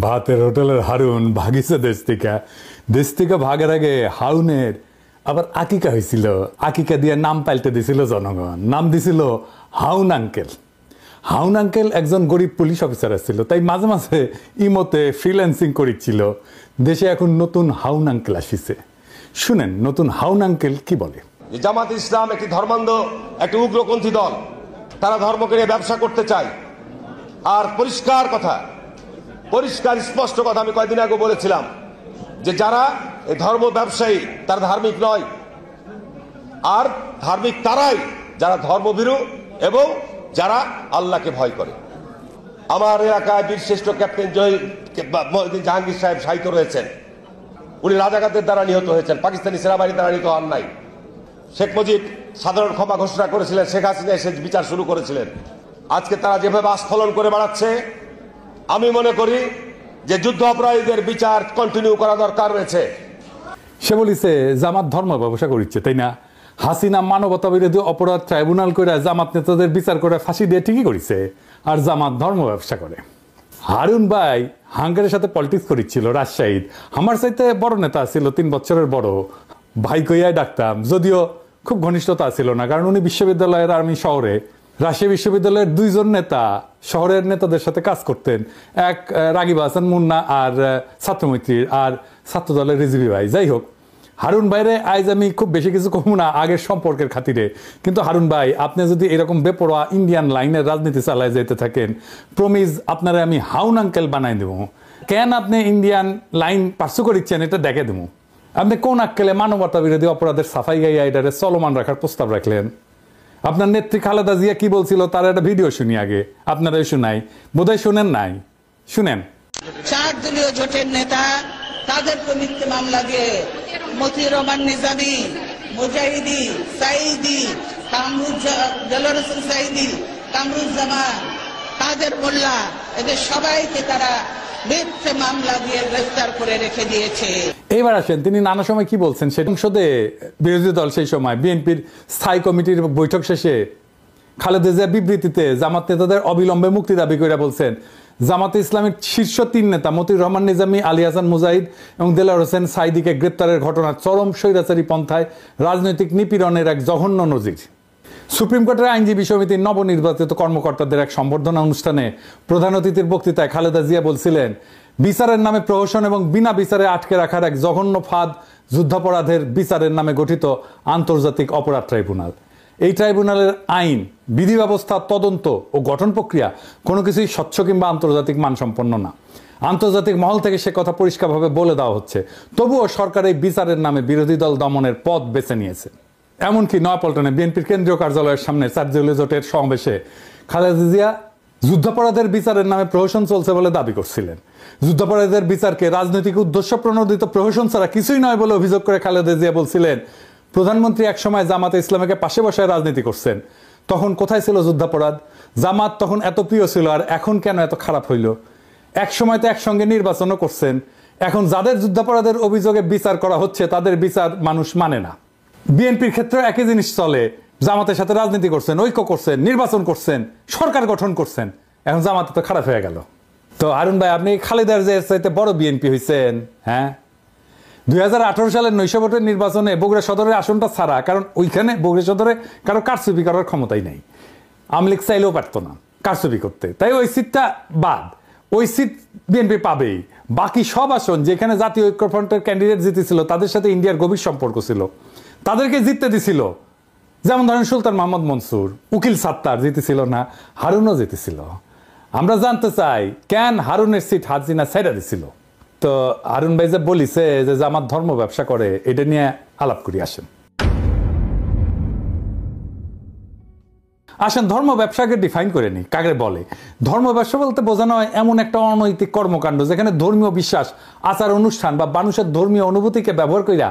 ভাতের হোটেলের হারুন ভাগিছে দেশ থেকে ভাগের আগে হাউনের আবার আকিকা হয়েছিল। আকিকা দিয়ে নাম পাল্টে দিছিল জনগণ, নাম দিছিল হাউন আঙ্কেল। হাউন আঙ্কেল একজন গরিব পুলিশ অফিসার ছিল, তাই মাঝে মাঝে ইমতে ফ্রিল্যান্সিং করেছিল। দেশে এখন নতুন হাউন আঙ্কেল আসিছে। শুনেন নতুন হাউন আঙ্কেল কি বলে। জামাত ইসলাম একটি ধর্মান্ধ, একটি উগ্রপন্থী দল। তারা ধর্মকে নিয়ে ব্যবসা করতে চায়। আর পরিষ্কার কথা, পরিষ্কার স্পষ্ট কথা আমি কয়েকদিন আগে বলেছিলাম যে যারা এই ধর্ম ব্যবসায়ী তারা ধার্মিক নয়। আর ধার্মিক তারাই যারা ধর্মভীরু এবং যারা আল্লাহকে ভয় করে। আমার এলাকায় বীরশ্রেষ্ঠ ক্যাপ্টেন মহিউদ্দিন জাহাঙ্গীর সাহেব শাহিদ রয়েছেন। উনি রাজাকারদের দ্বারা নিহত হয়েছেন, পাকিস্তানি সেনাবাহিনীর দ্বারা নিহত হন নাই। শেখ মুজিব সাধারণ ক্ষমা ঘোষণা করেছিলেন, শেখ হাসিনা এসে বিচার শুরু করেছিলেন। আজকে তারা যেভাবে আস্ফলন করে বেড়াচ্ছে, আমি মনে করি যে যুদ্ধ অপরাধীদের বিচার কন্টিনিউ করা দরকার রয়েছে। সে বলিছে জামাত ধর্ম ব্যবসা করিচ্ছে, তাই না? হাসিনা মানবতা বিরোধী অপরাধ ট্রাইব্যুনাল করে জামাত নেতাদের বিচার করে ফাঁসি দিয়ে ঠিকই করেছে, আর জামাত ধর্ম ব্যবসা করে। হারুন ভাই হাঙ্গারের সাথে পলিটিক্স করেছিল রাজশাহীর। আমার চাইতে বড় নেতা ছিল, 3 বছরের বড়। ভাই কইয়াই ডাকতাম, যদিও খুব ঘনিষ্ঠতা ছিল না, কারণ উনি বিশ্ববিদ্যালয়ের আর্মি শহরে রাজশাহী বিশ্ববিদ্যালয়ের 2 জন নেতা শহরের নেতাদের সাথে কাজ করতেন। এক রাগিব হাসান মুন্না আর ছাত্রমৈত্রীর, আর ছাত্রদলের রিজভি ভাই। যাই হোক, হারুন ভাইরে আজ আমি খুব বেশি কিছু কমু না আগের সম্পর্কের খাতিরে। কিন্তু হারুন ভাই, আপনি যদি এরকম বেপরোয়া ইন্ডিয়ান লাইনের রাজনীতি চালায় যেতে থাকেন, প্রমিজ আপনারা আমি হাউন আঙ্কেল বানাই দেবো। কেন আপনি ইন্ডিয়ান লাইন পার্সু করিচ্ছেন এটা দেখে দেবো। আপনি কোন আক্কেলে মানবতা বিরোধী অপরাধের সাফাই গাইয়া এটারে চলমান রাখার প্রস্তাব রাখলেন? আপনার নেত্রী খালেদা জিয়া কি বলছিল তার একটা ভিডিও শুনি আগে, আপনারাই শুনাই, বোধহয় শুনেন নাই, শুনেন। 4 দলীয় জোটের নেতা তাদের মিথ্যে মামলা দিয়ে মতিউর রহমান নিজামী, মুজাহিদি, সাইদি, দেলোয়ার হোসেন সাইদি, কামরুজ্জামান, কাদের মোল্লা, এদের সবাইকে তারা মিথ্যে মামলা দিয়ে গ্রেফতার করে রেখে দিয়েছে। এইবার আসেন তিনি নানা সময় কি বলছেন সেটা। সংসদে বিরোধী দল সেই সময় বিএনপির স্থায়ী কমিটির বৈঠক শেষে খালেদা জিয়া বিবৃতিতে জামাত নেতাদের অবিলম্বে মুক্তি দাবি করে বলছেন, জামাতে ইসলামের শীর্ষ 3 নেতা মতিউর রহমান নিজামী, আলী হাসান মুজাহিদ এবং দেলোয়ার হোসেন সাইদিকে গ্রেপ্তারের ঘটনা চরম স্বৈরাচারী পন্থায় রাজনৈতিক নিপীড়নের এক জঘন্য নজির। সুপ্রিম কোর্টের আইনজীবী সমিতির নবনির্বাচিত কর্মকর্তাদের এক সম্বর্ধনা অনুষ্ঠানে প্রধান অতিথির বক্তৃতায় খালেদা জিয়া বলছিলেন, বিচারের নামে প্রহসন এবং বিনা বিচারে আটকে রাখার এক জঘন্য ফাঁদ যুদ্ধাপরাধের বিচারের নামে গঠিত আন্তর্জাতিক অপরাধ ট্রাইব্যুনাল। এই ট্রাইব্যুনালের আইন, বিধি ব্যবস্থা, তদন্ত ও গঠন প্রক্রিয়া কোনো কিছুই স্বচ্ছ কিংবা আন্তর্জাতিক মানসম্পন্ন না। আন্তর্জাতিক মহল থেকে সে কথা পরিষ্কারভাবে বলে দেওয়া হচ্ছে। তবুও সরকার এই বিচারের নামে বিরোধী দল দমনের পথ বেছে নিয়েছে। এমনকি নয়াপল্টনে বিএনপির কেন্দ্রীয় কার্যালয়ের সামনে 4 দলীয় জোটের সমাবেশে খালেদা জিয়া যুদ্ধাপরাধের বিচারের নামে প্রহসন চলছে বলে দাবি করছিলেন। যুদ্ধাপরাধের বিচারকে রাজনৈতিক উদ্দেশ্য প্রণোদিত প্রহসন ছাড়া কিছুই নয় বলে অভিযোগ করে খালেদা জিয়া বলছিলেন, প্রধানমন্ত্রী একসময় জামাতে ইসলামকে পাশে বসায় রাজনীতি করছেন, তখন কোথায় ছিল যুদ্ধাপরাধ? জামাত তখন এত প্রিয় ছিল, আর এখন কেন এত খারাপ হইল? এক সময় তো একসঙ্গে নির্বাচনও করছেন। এখন যাদের যুদ্ধাপরাধের অভিযোগে বিচার করা হচ্ছে তাদের বিচার মানুষ মানে না। বিএনপির ক্ষেত্রে একই জিনিস চলে। জামাতের সাথে রাজনীতি করছেন, ঐক্য করছেন, নির্বাচন করছেন, সরকার গঠন করছেন, এখন জামাত তো খারাপ হয়ে গেল। তো হারুন ভাই, আপনি খালেদার যে চাইতে বড় বিএনপি হয়েছেন। হ্যাঁ, 2018 সালের নৈশ ভোটের নির্বাচনে বগুড়া সদরের আসনটা ছাড়া, কারণ ওইখানে বগুড়া সদরে কারো কারচুপি করার ক্ষমতাই নাই, আওয়ামী লীগ চাইলেও পারতো না কারচুপি করতে, তাই ওই সিটটা বাদ। ওই সিট বিএনপি পাবেই। বাকি সব আসন যেখানে জাতীয় ঐক্যফ্রন্টের ক্যান্ডিডেট জিতেছিল, তাদের সাথে ইন্ডিয়ার গভীর সম্পর্ক ছিল, তাদেরকে জিততে দিছিল। যেমন ধরেন সুলতান মোহাম্মদ মনসুর, উকিল সাত্তার জিতেছিল না, হারুনও জিতেছিল। আমরা জানতে চাই কেন হারুনের সিট হাসিনা ছেড়ে দিছিল। তো হারুন ভাই যে বলিছে যে জামাত ধর্ম ব্যবসা করে, এটা নিয়ে আলাপ করি। আসেন ধর্ম ব্যবসাকে ডিফাইন করে নি, কাকে বলে। ধর্ম ব্যবসা বলতে বোঝানো হয় এমন একটা অনৈতিক কর্মকাণ্ড যেখানে ধর্মীয় বিশ্বাস, আচার অনুষ্ঠান বা মানুষের ধর্মীয় অনুভূতিকে ব্যবহার করিয়া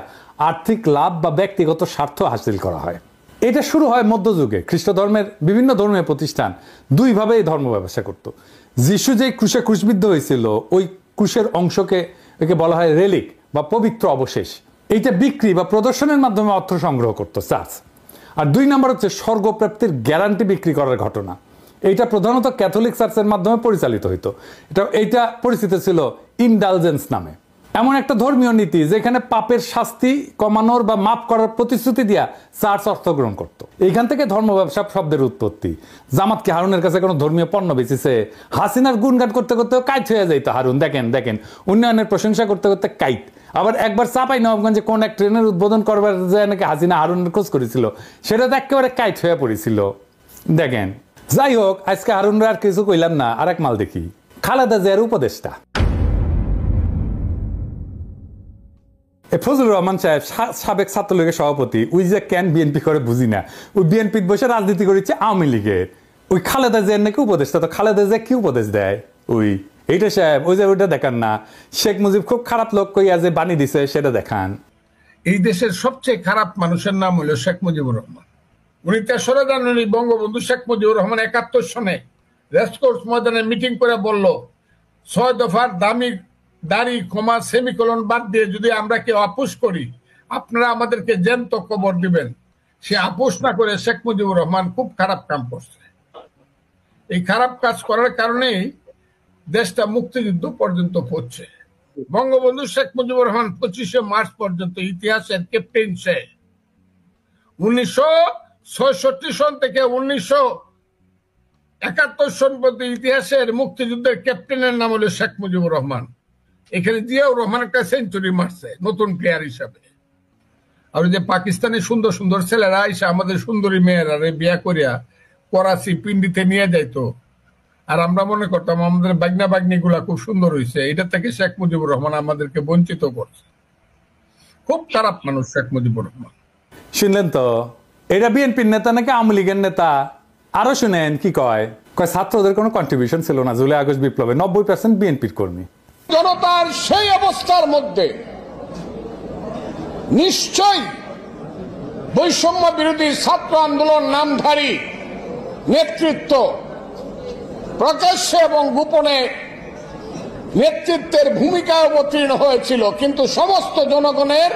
আর্থিক লাভ বা ব্যক্তিগত স্বার্থ হাসিল করা হয়। এটা শুরু হয় মধ্যযুগে। খ্রিস্ট ধর্মের বিভিন্ন ধর্মীয় প্রতিষ্ঠান 2 ভাবে এই ধর্ম ব্যবসা করত। যিশু যে ক্রুশে ক্রুশবিদ্ধ হয়েছিল, ওই ক্রুশের অংশকে বলা হয় রেলিক বা পবিত্র অবশেষ। এইটা বিক্রি বা প্রদর্শনের মাধ্যমে অর্থ সংগ্রহ করত চার্চ। আর 2 নম্বর হচ্ছে স্বর্গপ্রাপ্তির গ্যারান্টি বিক্রি করার ঘটনা। এইটা প্রধানত ক্যাথলিক চার্চের মাধ্যমে পরিচালিত হইতো। এইটা পরিচিত ছিল ইনডালজেন্স নামে। এমন একটা ধর্মীয় নীতি যেখানে পাপের শাস্তি কমানোর বা মাফ করার প্রতিশ্রুতি দিয়া চার্চ অর্থ গ্রহণ করত। এইখান থেকে ধর্ম ব্যবসা শব্দের উৎপত্তি। জামাত কি হারুনের কাছে কোনো ধর্মীয় পণ্য বেচেছে? হাসিনার গুণগান করতে করতে কাইট হয়ে যাইতো হারুন। দেখেন উন্নয়নের প্রশংসা করতে করতে কাইট। আবার একবার চাঁপাইনবাবগঞ্জে কোন এক ট্রেনের উদ্বোধন করবার যায় নাকি হাসিনা হারুনের খোঁজ করেছিল, সেটা তো একেবারে কাইট হয়ে পড়েছিল। দেখেন, যাই হোক, আজকে হারুনরা আর কিছু কইলাম না, আরেক মাল দেখি। খালেদা জিয়ার উপদেষ্টা ফজলুর রহমান সাহেব, সাবেক ছাত্রলীগের সভাপতি, ওই যে কেন বিএনপি করে বুঝি না, ওই বিএনপি বসে রাজনীতি করেছে আওয়ামী লীগের। ওই খালেদা জিয়ার নাকি উপদেষ্টা। তো খালেদা জিয়া কি উপদেশ দেয়? এইটা সাহেব, ওই যে ওইটা দেখান না, শেখ মুজিব খুব খারাপ লোক কইয়া যে বাণী দিছে সেটা দেখান। এই দেশের সবচেয়ে খারাপ মানুষের নাম হলো শেখ মুজিবুর রহমান। ৩রা জানুয়ারি বঙ্গবন্ধু শেখ মুজিবুর রহমান ৭১ সনে রেসকোর্স ময়দানে মিটিং করে বলল, ৬ দফার দাড়ি ক্ষমা সেমিকোলন বাদ দিয়ে যদি আমরা কেউ আপোষ করি, আপনারা আমাদেরকে জ্যান্ত কবর দিবেন। সে আপোষ না করে শেখ মুজিবুর রহমান খুব খারাপ কাম করছে। এই খারাপ কাজ করার কারণেই দেশটা মুক্তিযুদ্ধ পর্যন্ত পড়ছে। বঙ্গবন্ধু শেখ মুজিবুর রহমান ২৫শে মার্চ পর্যন্ত ইতিহাসের ক্যাপ্টেন। সে ১৯৬৬ সন থেকে ১৯৭১ সন পর্যন্ত ইতিহাসের মুক্তিযুদ্ধের ক্যাপ্টেনের নাম হলো শেখ মুজিবুর রহমান। এখানে জিয়াউর রহমান একটা সেঞ্চুরি মারছে নতুন প্লেয়ার হিসাবে। আর যে পাকিস্তানি সুন্দর সুন্দর ছেলেরা এসে আমাদের সুন্দরী মেয়েরা বিয়া করিয়া করাচি পিন্ডিতে নিয়ে যাইতো, আর আমরা মনে করতাম আমাদের বাগনা বাগনি গুলা খুব সুন্দর হয়েছে। এটা থেকে শেখ মুজিবুর রহমান আমাদেরকে বঞ্চিত করছে। খুব খারাপ মানুষ শেখ মুজিবুর রহমান। শুনলেন তো, এটা বিএনপির নেতা নাকি আওয়ামী লীগের নেতা? আরো শুনেন কি কয়। ছাত্রদের কোনো কন্ট্রিবিউশন ছিল না জুলাই আগস্ট বিপ্লবে, ৯০% বিএনপির কর্মী। জনতার সেই অবস্থার মধ্যে নিশ্চয়ই বৈষম্য বিরোধী ছাত্র আন্দোলন নামধারী নেতৃত্ব প্রকাশ্যে এবং গোপনে নেতৃত্বের ভূমিকায় অবতীর্ণ হয়েছিল, কিন্তু সমস্ত জনগণের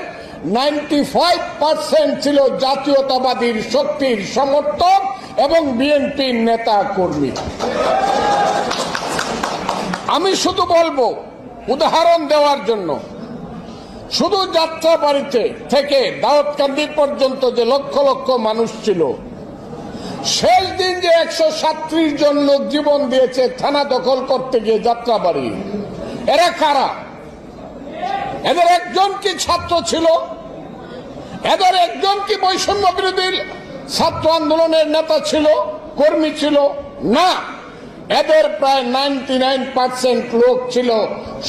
95% ছিল জাতীয়তাবাদীর শক্তির সমর্থক এবং বিএনপির নেতা কর্মী। আমি শুধু বলবো, উদাহরণ দেওয়ার জন্য, শুধু যাত্রাবাড়িতে থেকে দাউদকান্দি পর্যন্ত যে লক্ষ লক্ষ মানুষ ছিল, শেষ দিন যে ১৩৭ জন লোক জীবন দিয়েছে থানা দখল করতে গিয়ে যাত্রাবাড়ি, এরা কারা? এদের একজন কি ছাত্র ছিল? এদের একজন কি বৈষম্য বিরোধী ছাত্র আন্দোলনের নেতা ছিল, কর্মী ছিল? না, এদের প্রায় 99% লোক ছিল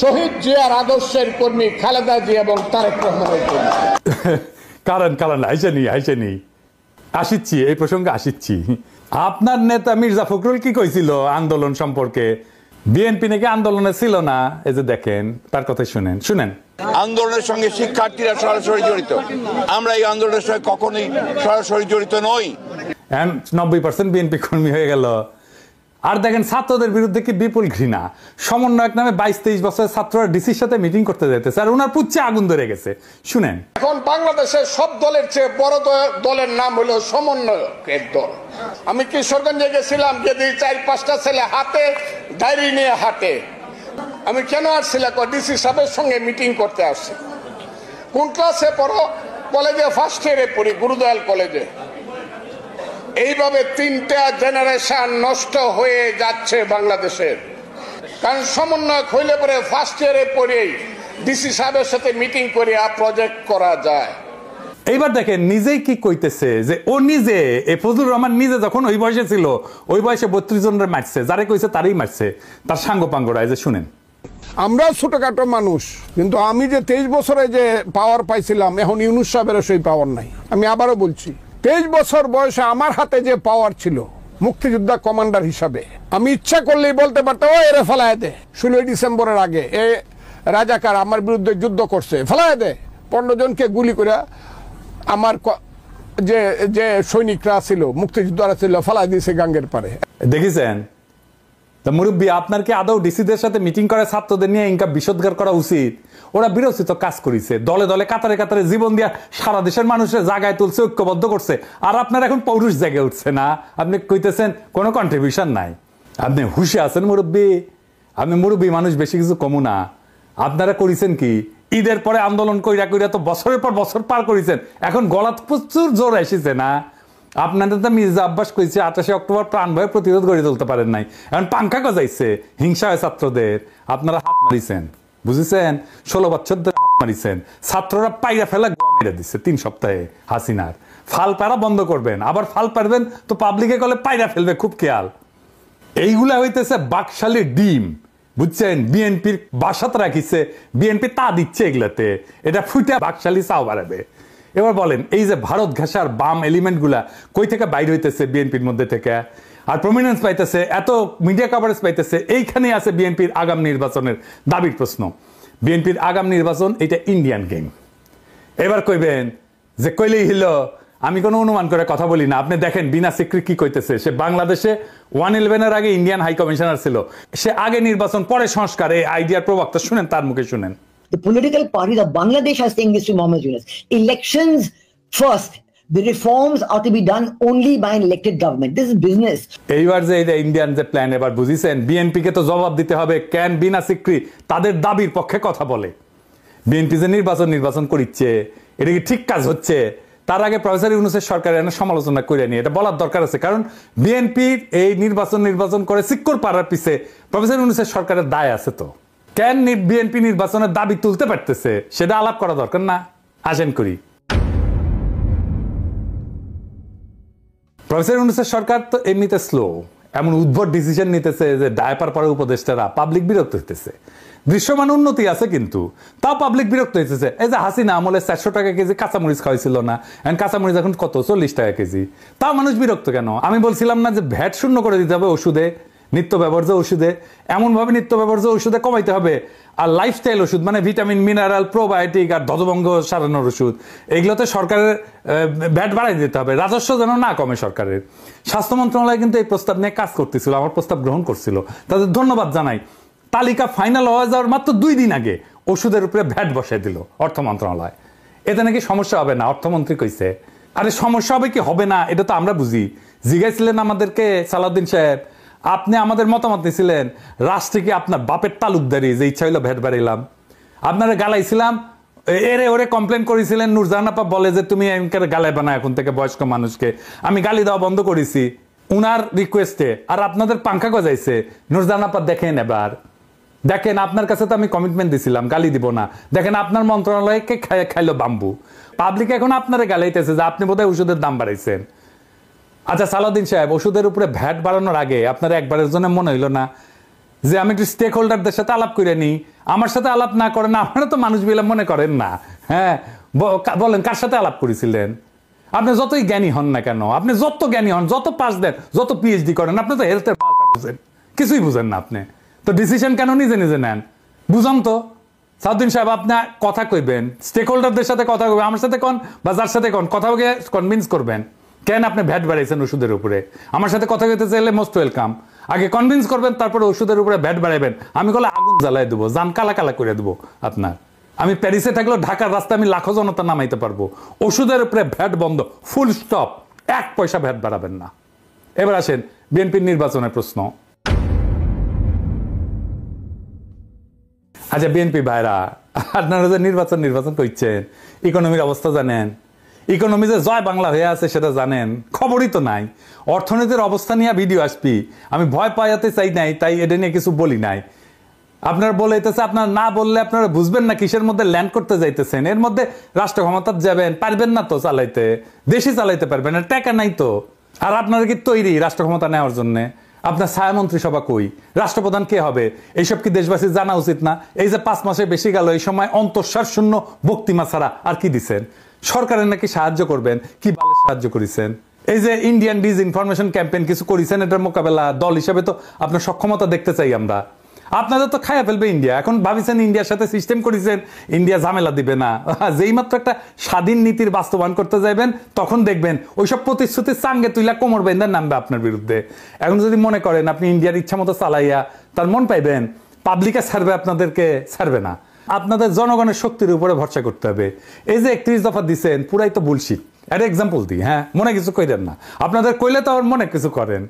শহীদ জিয়ার আদর্শের কর্মী, খালেদা জিয়া এবং তারেক রহমানের কর্মী। কারণ আইসেনি আসিচ্ছি, এই প্রসঙ্গে আসিচ্ছি। আপনার নেতা মির্জা ফখরুল কি কইছিল আন্দোলন সম্পর্কে? বিএনপি নাকি আন্দোলনে ছিল না। এই যে দেখেন, তার কথা শুনেন। আন্দোলনের সঙ্গে শিক্ষার্থীরা সরাসরি জড়িত, আমরা এই আন্দোলনের সঙ্গে কখনোই সরাসরি জড়িত নই। ৯০% বিএনপি কর্মী হয়ে গেল। আর দেখেন, ছাত্রদের বিরুদ্ধে কি বিপুল ঘৃণা। সমন্বয়ক নামে ২২-২৩ বছরের ছাত্ররা ডিসির সাথে মিটিং করতে যেতেছে, আর ওনার পুচ্ছে আগুন ধরে গেছে। শুনেন, এখন বাংলাদেশের সব দলের চেয়ে বড় দলের নাম হলো সমন্বয়কের দল। আমি কিশোরগঞ্জে গেছিলাম, যদি ৪-৫টা ছেলে হাতে ডায়েরি নিয়ে হাঁটে। আমি কেন আসছিলাম? ডিসি সাহেবের সঙ্গে মিটিং করতে আসছি। কোন ক্লাসে পড়ো? কলেজে ফার্স্ট ইয়ারে পড়ি, গুরুদয়াল কলেজে। এইভাবে ৩টা জেনারেশন নষ্ট হয়ে যাচ্ছে বাংলাদেশের। কারণ সমন্বয়ক হইলে পরে ফার্স্ট ইয়ারে পড়েই ডিসি সাহেবের সাথে মিটিং করে প্রজেক্ট করা যায়। এইবার দেখেন নিজেই কি কইতেছে, যে ও নিজে, ফজলুর রহমান নিজে যখন ওই বয়সে ছিল, ওই বয়সে ৩২ জনের মারছে, যারে কইছে তারই মারছে, তার সাঙ্গপাঙ্গরা। এই যে শুনেন, আমরা ছোটখাটো মানুষ, কিন্তু আমি যে 23 বছরে যে পাওয়ার পাইছিলাম, এখন ইউনূস সাহেবের সেই পাওয়ার নাই। আমি আবারও বলছি, 23 বছর বয়সে আমার হাতে যে পাওয়ার ছিল মুক্তিযোদ্ধা কমান্ডার হিসাবে, আমি ইচ্ছা করলেই বলতে পারতাম, ও এরে ফেলায় দে। 16 ডিসেম্বরের আগে এ রাজাকার আমার বিরুদ্ধে যুদ্ধ করছে, ফেলায় দে। 15 জনকে গুলি করে আমার যে সৈনিকরা ছিল, মুক্তিযোদ্ধারা ছিল, ফেলায় দিয়েছে গাঙ্গের পারে। দেখেছেন তা মুরব্বী, আপনার কি আদৌ ডিসিদের সাথে মিটিং করে ছাত্রদের নিয়ে ইনকা বিষোদ্গার করা উচিত? ওরা বিরোচিত কাজ করেছে, দলে দলে কাতারে কাতারে জীবন দিয়া সারা দেশের মানুষের জায়গায় তুলছে, ঐক্যবদ্ধ করছে। আর আপনার এখন পৌরুষ জায়গায় উঠছে না, আপনি কইতেছেন কোনো কন্ট্রিবিউশন নাই। আপনি হুশে আছেন মুরব্বী? আপনি মুরব্বী মানুষ, বেশি কিছু কমু না। আপনারা করেছেন কি? ঈদের পরে আন্দোলন কইরা কইরা তো বছরের পর বছর পার করেছেন, এখন গলাত প্রচুর জোর এসেছে না? আপনাদের তো মির্জা আব্বাস কইছে 28 অক্টোবর প্রাণ ভয়ে প্রতিরোধ গড়ে তুলতে পারেন নাই, এখন পাঙ্খা গজাইছে, হিংসা হয় ছাত্রদের, আপনারা হাত মারিছেন, বুঝেছেন? 16 বছর ধরে হাত মারিছেন, ছাত্ররা পাইরা ফেলা মেরে দিচ্ছে 3 সপ্তাহে হাসিনার। ফাল পারা বন্ধ করবেন, আবার ফাল পারবেন তো পাবলিকে কলে পাইরা ফেলবে, খুব খেয়াল। এইগুলা হইতেছে বাকশালী ডিম, বুঝছেন? বিএনপির বাসাত রাখিছে, বিএনপি তা দিচ্ছে এগুলাতে, এটা ফুটে বাকশালী চাও বাড়াবে। এবার বলেন, এই যে ভারত ঘেঁষার বাম এলিমেন্ট গুলা কই থেকে বাইর হইতেছে বিএনপির মধ্যে থেকে, আর প্রমিনেন্স পাইতেছে, এত মিডিয়া কভারেজ পাইতেছে, এইখানে আছে বিএনপির আগাম নির্বাচনের দাবির প্রশ্ন। বিএনপির আগাম নির্বাচন এটা ইন্ডিয়ান গেম। এবার কইবেন যে কইলেই হলো, আমি কোনো অনুমান করে কথা বলি না। আপনি দেখেন বিনা সিক্রি কি কইতেছে, সে বাংলাদেশে 111-এর আগে ইন্ডিয়ান হাই কমিশনার ছিল, সে আগে নির্বাচন পরে সংস্কার, এই আইডিয়ার প্রবক্তা, শুনেন তার মুখে শুনেন। The political parties of Bangladesh are saying this to Mohammed Yunus. Elections first. The reforms are to be done only by an elected government. This is business. এইবার যে এই ইন্ডিয়ান যে প্ল্যান, এবার বুঝিছেন? বিএনপি কে তো জবাব দিতে হবে, কেন বিনা সিক্রি তাদের দাবির পক্ষে কথা বলে। বিএনপি যে নির্বাচন করিচ্ছে, এটা কি ঠিক কাজ হচ্ছে? তার আগে প্রফেসর ইউনূসের সরকারের সমালোচনা করে নিয়ে এটা বলার দরকার আছে, কারণ বিএনপির এই নির্বাচন করে সিক্কর পাড়ার পিছে প্রফেসর ইউনূসের সরকারের দায় আছে। তো কেন বিএনপি নির্বাচনের দাবি তুলতে পারতেছে সেটা আলাপ করা দরকার না? আসেন করি। প্রফেসর ইউনূসের সরকার তো এমনিতে স্লো, এমন উদ্ভট ডিসিশন নিতেছে যে ডায়পার পরে উপদেষ্টারা, পাবলিক বিরক্ত হইতেছে। দৃশ্যমান উন্নতি আছে কিন্তু তাও পাবলিক বিরক্ত হইতেছে। এই যে হাসিনা আমলে 400 টাকা কেজি কাঁচামরিচ খাওয়াইছিল না, এখন কাঁচামরিচ এখন কত, 40 টাকা কেজি, তাও মানুষ বিরক্ত কেন? আমি বলছিলাম না যে ভ্যাট শূন্য করে দিতে হবে ওষুধে, নিত্য ব্যবহার্য ওষুধে, এমন ভাবে নিত্য ব্যবহার্য ওষুধে কমাইতে হবে। আর লাইফস্টাইল ওষুধ মানে ভিটামিন, মিনারেল, প্রোবায়োটিক আর ধ্বজভঙ্গ সারানোর ওষুধ, এগুলোতে সরকারের ভ্যাট বাড়াই দিতে হবে, রাজস্ব যেন না কমে সরকারের। স্বাস্থ্য মন্ত্রণালয় কিন্তু এই প্রস্তাব নিয়ে কাজ করতেছিল, আমার প্রস্তাব গ্রহণ করছিল, তাদের ধন্যবাদ জানাই। তালিকা ফাইনাল হয়ে যাওয়ার মাত্র 2 দিন আগে ওষুধের উপরে ভ্যাট বসাই দিল অর্থ মন্ত্রণালয়। এতে নাকি সমস্যা হবে না, অর্থমন্ত্রী কইছে। আরে সমস্যা হবে কি হবে না এটা তো আমরা বুঝি। জিজ্ঞাসিলেন আমাদেরকে সালাউদ্দিন সাহেব, আপনি আমাদের মতামত নিয়েছিলেন, রাষ্ট্রে কি আপনার বাপের তালুকদারি যে ইচ্ছা হইলো ভ্যাট বাড়াইলাম? আপনারা গালাইছিলাম, এরে ওরে কমপ্লেন করেছিলেন। নূরজাহান আপা বলে যে তুমি গালাই বানা এখন থেকে বয়স্ক মানুষকে, আমি গালি দেওয়া বন্ধ করেছি উনার রিকোয়েস্টে, আর আপনাদের পাঙ্খা গজাইছে। নূরজাহান আপা দেখেন, এবার দেখেন, আপনার কাছে তো আমি কমিটমেন্ট দিছিলাম গালি দিব না, দেখেন আপনার মন্ত্রণালয়কে খাইলো বাম্বু। পাবলিক এখন আপনারা গালাইতেছে যে আপনি বোধহয় ওষুধের দাম বাড়াইছেন। আচ্ছা সালাউদ্দিন সাহেব, ওষুধের উপরে ভ্যাট বাড়ানোর আগে আপনার একবারের জন্য মনে হইলো না যে আমি একটু স্টেক হোল্ডারদের সাথে আলাপ করে নিই? আমার সাথে আলাপ না করেন, আপনারা তো মানুষ বিলা মনে করেন না। হ্যাঁ বলেন, কার সাথে আলাপ করেছিলেন? আপনি যতই জ্ঞানী হন না কেন, আপনি যত জ্ঞানী হন, যত পাস দেন, যত পিএইচডি করেন, আপনি তো হেলথের পাল্টা বুঝেন, কিছুই বুঝেন না। আপনি তো ডিসিশন কেন নিজে নিজে নেন? বুঝান তো সাউদ্দিন সাহেব, আপনি কথা কইবেন, স্টেক হোল্ডারদের সাথে কথা কইবেন, আমার সাথে কোন বা যার সাথে কোন কথা কনভিন্স করবেন কেন আপনি ভ্যাট বাড়াইছেন ওষুধের উপরে। আমার সাথে কথা কইতে চাইলে মোস্ট ওয়েলকাম, আগে কনভিন্স করবেন, তারপরে ওষুধের উপরে ভ্যাট বাড়াইবেন। আমি কলে আগুন জ্বালাই দেবো, জান কালা কালা করে দেবো আপনার। আমি প্যারিসে থাকলেও ঢাকার রাস্তায় আমি লাখো জনতা নামাইতে পারবো। ওষুধের উপরে ভ্যাট বন্ধ, ফুল স্টপ, 1 পয়সা ভ্যাট বাড়াবেন না। এবার আসেন বিএনপির নির্বাচনের প্রশ্ন। আচ্ছা বিএনপি ভাইরা, আপনারা যে নির্বাচন করছেন, ইকোনমির অবস্থা জানেন? ইকোনমি যে জয় বাংলা হয়ে আছে সেটা জানেন? খবরই তো নাই। অর্থনীতির অবস্থা নিয়ে ভিডিও আসবি, আমি ভয় পাইতে চাই নাই, তাই এটা নিয়ে কিছু বলি নাই। আপনারা বলেছে, আপনারা না বললে আপনারা বুঝবেন না কিসের মধ্যে ল্যান্ড করতে যাইতেছেন। এর মধ্যে রাষ্ট্র ক্ষমতা যাবেন, পারবেন না তো চালাইতে, দেশই চালাইতে পারবেন না, টাকা নাই তো। আর আপনারা কি তৈরি রাষ্ট্র ক্ষমতা নেওয়ার জন্য? আপনার ছায়ামন্ত্রী সভা কই? রাষ্ট্রপ্রধান কে হবে? এইসব কি দেশবাসী জানা উচিত না? এই যে 5 মাসে বেশি গেল, এই সময় অন্তঃসার শূন্য বক্তিমা ছাড়া আর কি দিচ্ছেন? সরকারের নাকি সাহায্য করবেন, কি ভালো সাহায্য করেছেন? এই যে ইন্ডিয়ান ডিসইনফরমেশন ক্যাম্পেইন কিছু করেছেন, এটার মোকাবেলা দল হিসেবে তো আপনার সক্ষমতা দেখতে চাই আমরা। আপনাদের তো খাইয়া ফেলবে ইন্ডিয়া। এখন ভাবিছেন ইন্ডিয়ার সাথে সিস্টেম করেছেন ইন্ডিয়া ঝামেলা দিবে না। যেই মাত্র একটা স্বাধীন নীতির বাস্তবায়ন করতে যাইবেন তখন দেখবেন ওইসব প্রতিশ্রুতির চাঙ্গে তুইলা কোমর বেঁধে নামবে আপনার বিরুদ্ধে। এখন যদি মনে করেন আপনি ইন্ডিয়ার ইচ্ছা মতো চালাইয়া তার মন পাইবেন, পাবলিকে ছাড়বে, আপনাদেরকে ছাড়বে না। আপনাদের জনগণের শক্তির উপরে ভরসা করতে হবে। এই যে 31 দফা দিচ্ছেন পুরাই তো বুলশিট। একটা এক্সাম্পল দিই, হ্যাঁ, মনে কিছু কইরেন না, আপনাদের কইলে তো মনে কিছু করেন।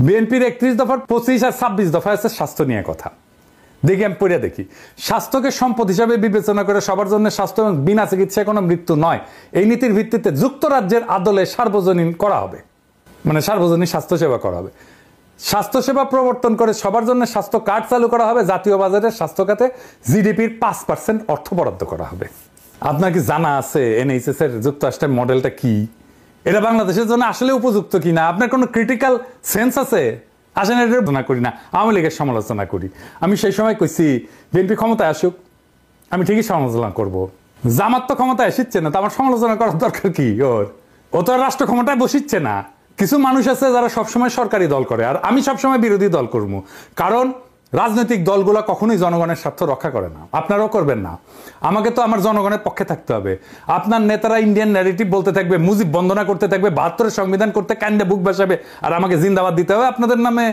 বিএনপির 31 দফার 25 আর 26 দফা আছে স্বাস্থ্য নিয়ে কথা। দেখি আমি পড়ে দেখি, স্বাস্থ্যকে সম্পদ হিসাবে বিবেচনা করে সবার জন্য স্বাস্থ্য এবং বিনা চিকিৎসায় কোনো মৃত্যু নয়, এই নীতির ভিত্তিতে যুক্তরাজ্যের আদলে সার্বজনীন করা হবে, মানে সার্বজনীন স্বাস্থ্যসেবা করা হবে। স্বাস্থ্যসেবা প্রবর্তন করে সবার জন্য স্বাস্থ্য কার্ড চালু করা হবে। জাতীয় বাজেটের স্বাস্থ্য খাতে জিডিপির 5% অর্থ বরাদ্দ করা হবে। আপনার কি জানা আছে এনএইচএস এর যুক্তরাষ্ট্রের মডেলটা কি? এটা বাংলাদেশের জন্য আসলে উপযুক্ত কিনা? আপনার কোনো ক্রিটিক্যাল সেন্স আছে? আসেন এটা আলোচনা করি না, আওয়ামী লীগের সমালোচনা করি। আমি সেই সময় কইছি বিএনপি ক্ষমতায় আসুক, আমি ঠিকই সমালোচনা করব। জামাত তো ক্ষমতায় আসিচ্ছে না, তো আমার সমালোচনা করার দরকার কি? ও তো রাষ্ট্র ক্ষমতায় বসিচ্ছে না। কিছু মানুষ আছে যারা সবসময় সরকারি দল করে, আর আমি সবসময় বিরোধী দল করবো। কারণ রাজনৈতিক দলগুলো কখনোই জনগণের স্বার্থ রক্ষা করে না, আপনারাও করবেন না। আমাকে তো আমার জনগণের পক্ষে থাকতে হবে। আপনার নেতারা ইন্ডিয়ান ন্যারেটিভ বলতে থাকবে, মুজিব বন্দনা করতে থাকবে, 72-এর সংবিধান করতে কান্দে বুক বাসাবে, আর আমাকে জিন্দাবাদ দিতে হবে আপনাদের নামে।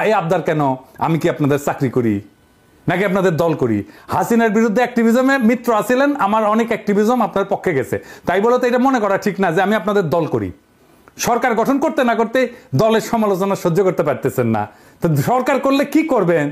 এই আবদার কেন? আমি কি আপনাদের চাকরি করি নাকি আপনাদের দল করি? হাসিনার বিরুদ্ধে অ্যাক্টিভিজমে মিত্র আছিলেন, আমার অনেক অ্যাক্টিভিজম আপনার পক্ষে গেছে, তাই বলে তো এটা মনে করা ঠিক না যে আমি আপনাদের দল করি। সরকার গঠন করতে না করতে দলের সমালোচনা সহ্য করতে পারতেছেন না, তো সরকার করলে কি করবেন?